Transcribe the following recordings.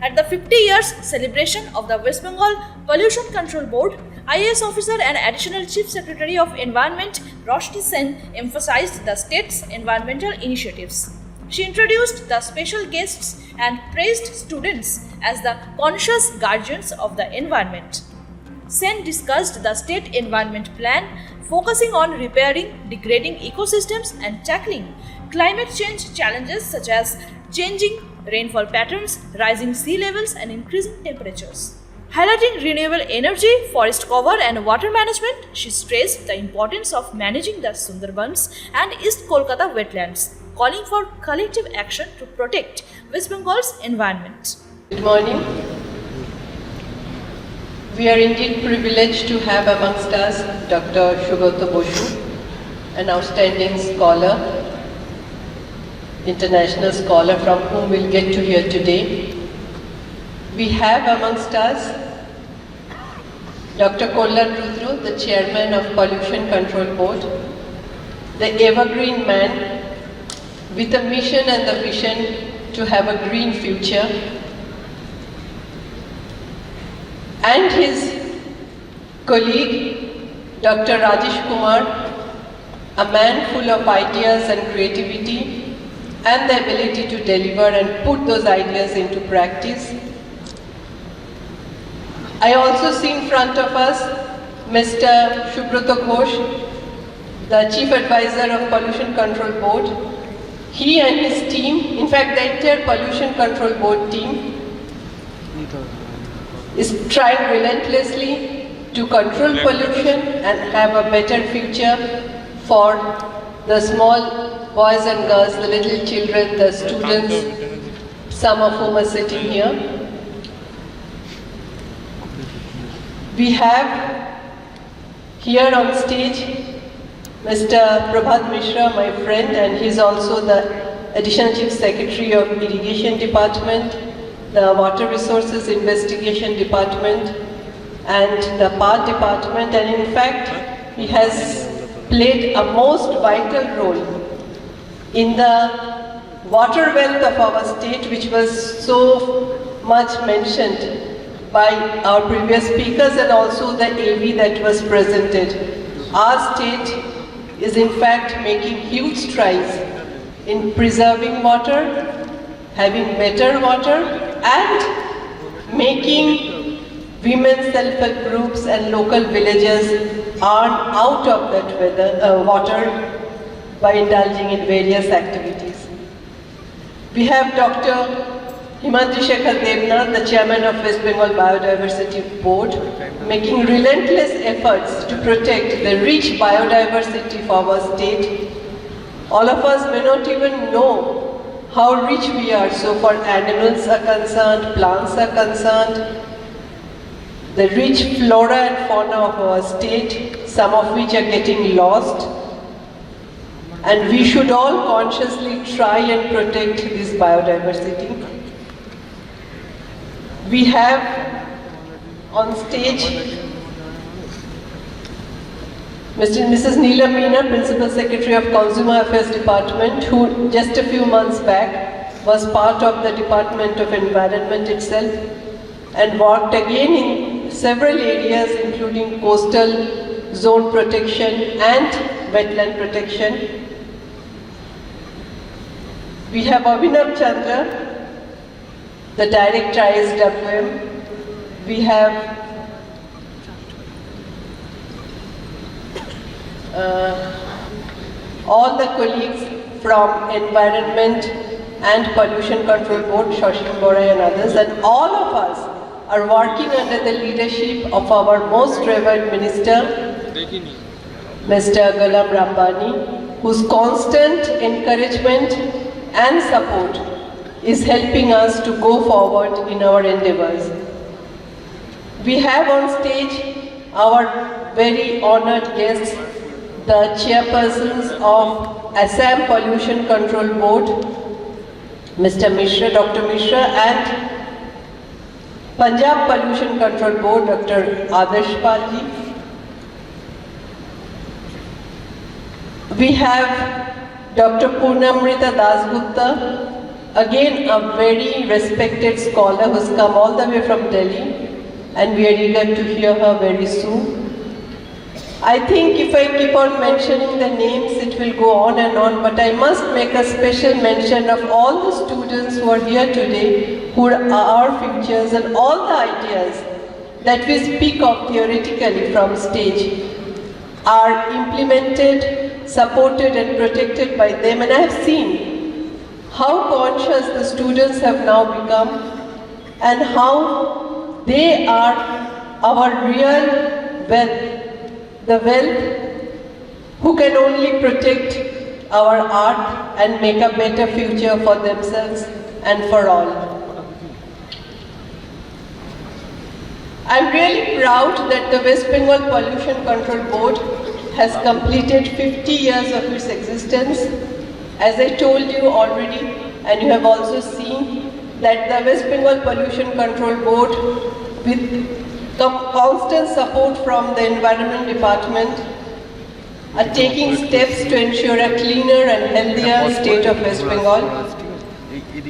At the 50 years celebration of the West Bengal Pollution Control Board, IAS officer and Additional Chief Secretary of Environment Roshni Sen emphasized the state's environmental initiatives. She introduced the special guests and praised students as the conscious guardians of the environment. Sen discussed the state environment plan focusing on repairing degrading ecosystems and tackling climate change challenges such as changing rainfall patterns, rising sea levels and increasing temperatures. Highlighting renewable energy, forest cover and water management, she stressed the importance of managing the Sundarbans and East Kolkata wetlands, calling for collective action to protect West Bengal's environment. Good morning. We are indeed privileged to have amongst us Dr. Subrata Bosu, an outstanding scholar, international scholar from whom we'll get to hear today. We have amongst us Dr. Kollan Rudru, the chairman of Pollution Control Board, the evergreen man with a mission and the vision to have a green future, and his colleague Dr. Rajesh Kumar, a man full of ideas and creativity and the ability to deliver and put those ideas into practice. I also see in front of us Mr. Subrata Ghosh, the Chief Advisor of Pollution Control Board. He and his team, in fact the entire Pollution Control Board team, is trying relentlessly to control pollution and have a better future for the small boys and girls, the little children, the students, some of whom are sitting here. We have here on stage Mr. Prabhat Mishra, my friend, and he's also the Additional Chief Secretary of Irrigation Department, the Water Resources Investigation Department, and the Power Department, and in fact, he has played a most vital role in the water wealth of our state, which was so much mentioned by our previous speakers and also the AV that was presented. Our state is in fact making huge strides in preserving water, having better water, and making women's self-help groups and local villages earn out of that water by indulging in various activities. We have Dr. Himanshi Shekhar Devnath, the chairman of West Bengal Biodiversity Board, making relentless efforts to protect the rich biodiversity of our state. All of us may not even know how rich we are. So far animals are concerned, plants are concerned, the rich flora and fauna of our state, some of which are getting lost. And we should all consciously try and protect this biodiversity. We have on stage Mr. and Mrs. Neelam Meena, Principal Secretary of Consumer Affairs Department, who just a few months back was part of the Department of Environment itself and worked again in several areas including coastal zone protection and wetland protection. We have Abhinav Chandra, the Director ISWM. We have all the colleagues from Environment and Pollution Control Board, Shashin Borai and others, and all of us are working under the leadership of our most revered Minister, Mr. Galam Rambani, whose constant encouragement and support is helping us to go forward in our endeavors. We have on stage our very honored guests, the chairpersons of Assam Pollution Control Board, Mr. Mishra, Dr. Mishra, and Punjab Pollution Control Board, Dr. Adarsh Palji. We have Dr. Purnamrita Dasgupta, again a very respected scholar who's come all the way from Delhi, and we are eager to hear her very soon. I think if I keep on mentioning the names, it will go on, but I must make a special mention of all the students who are here today, who are our futures, and all the ideas that we speak of theoretically from stage are implemented, supported and protected by them. And I have seen how conscious the students have now become and how they are our real wealth, the wealth who can only protect our art and make a better future for themselves and for all. I'm really proud that the West Bengal Pollution Control Board has completed 50 years of its existence. As I told you already, and you have also seen, that the West Bengal Pollution Control Board, with constant support from the Environment Department, are taking steps to ensure a cleaner and healthier state of West Bengal.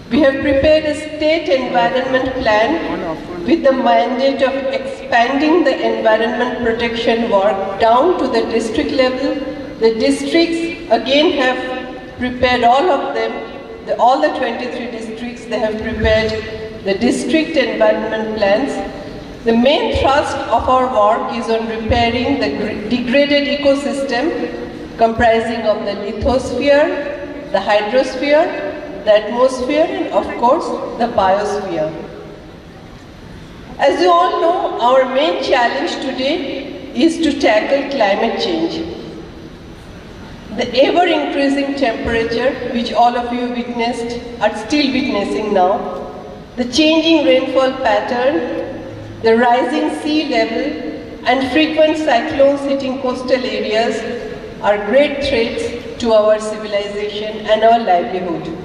We have prepared a state environment plan with the mandate of expanding the environment protection work down to the district level. The districts again have prepared all of them, all the 23 districts, they have prepared the district environment plans. The main thrust of our work is on repairing the degraded ecosystem comprising of the lithosphere, the hydrosphere, the atmosphere, and of course the biosphere. As you all know, our main challenge today is to tackle climate change. The ever-increasing temperature, which all of you witnessed, are still witnessing now, the changing rainfall pattern, the rising sea level, and frequent cyclones hitting coastal areas are great threats to our civilization and our livelihood.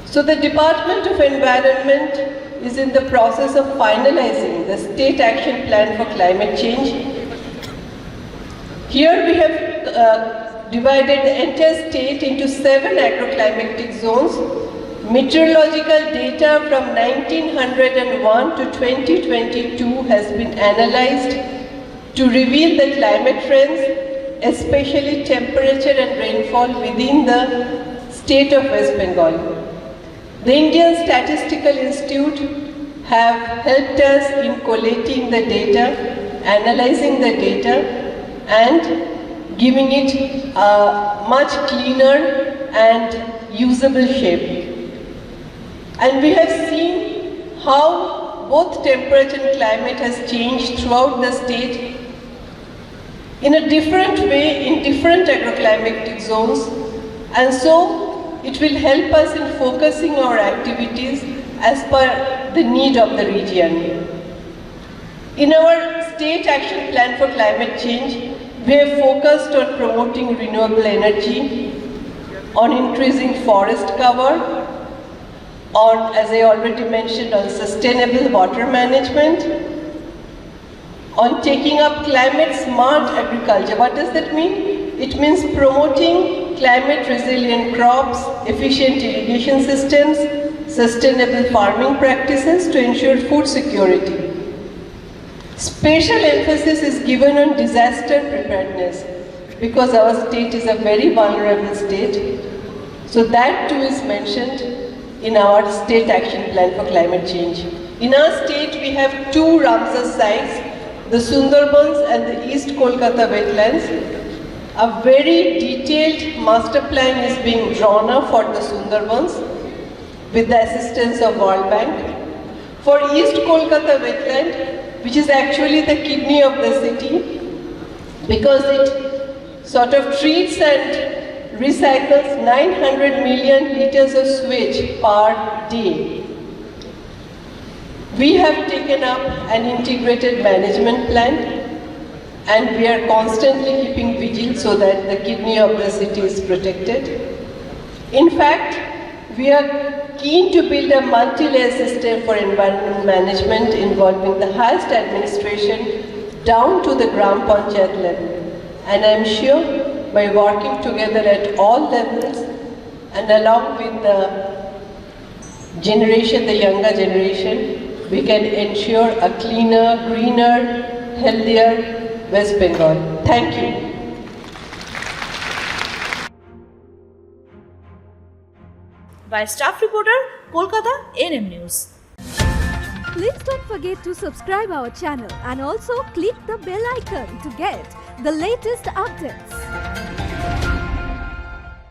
So the Department of Environment is in the process of finalizing the State Action Plan for Climate Change. Here we have divided the entire state into 7 agroclimatic zones. Meteorological data from 1901 to 2022 has been analyzed to reveal the climate trends, especially temperature and rainfall within the state of West Bengal. The Indian Statistical Institute have helped us in collating the data, analyzing the data, and giving it a much cleaner and usable shape. And we have seen how both temperature and climate has changed throughout the state in a different way in different agroclimatic zones, and so it will help us in focusing our activities as per the need of the region. In our State Action Plan for Climate Change, we have focused on promoting renewable energy, on increasing forest cover, on, as I already mentioned, on sustainable water management, on taking up climate smart agriculture. What does that mean? It means promoting climate resilient crops, efficient irrigation systems, sustainable farming practices to ensure food security. Special emphasis is given on disaster preparedness because our state is a very vulnerable state. So that too is mentioned in our State Action Plan for Climate Change. In our state we have 2 Ramsar sites, the Sundarbans and the East Kolkata Wetlands. A very detailed master plan is being drawn up for the Sundarbans with the assistance of World Bank. For East Kolkata Wetland, which is actually the kidney of the city, because it sort of treats and recycles 900 million liters of sewage per day. We have taken up an integrated management plan, and we are constantly keeping vigil so that the kidney of the city is protected. In fact, we are keen to build a multi-layer system for environment management involving the highest administration down to the Gram Panchayat level. And I am sure by working together at all levels and along with the generation, the younger generation, we can ensure a cleaner, greener, healthier West Bengal. Thank you. By staff reporter, Kolkata A&M News. Please don't forget to subscribe our channel and also click the bell icon to get the latest updates.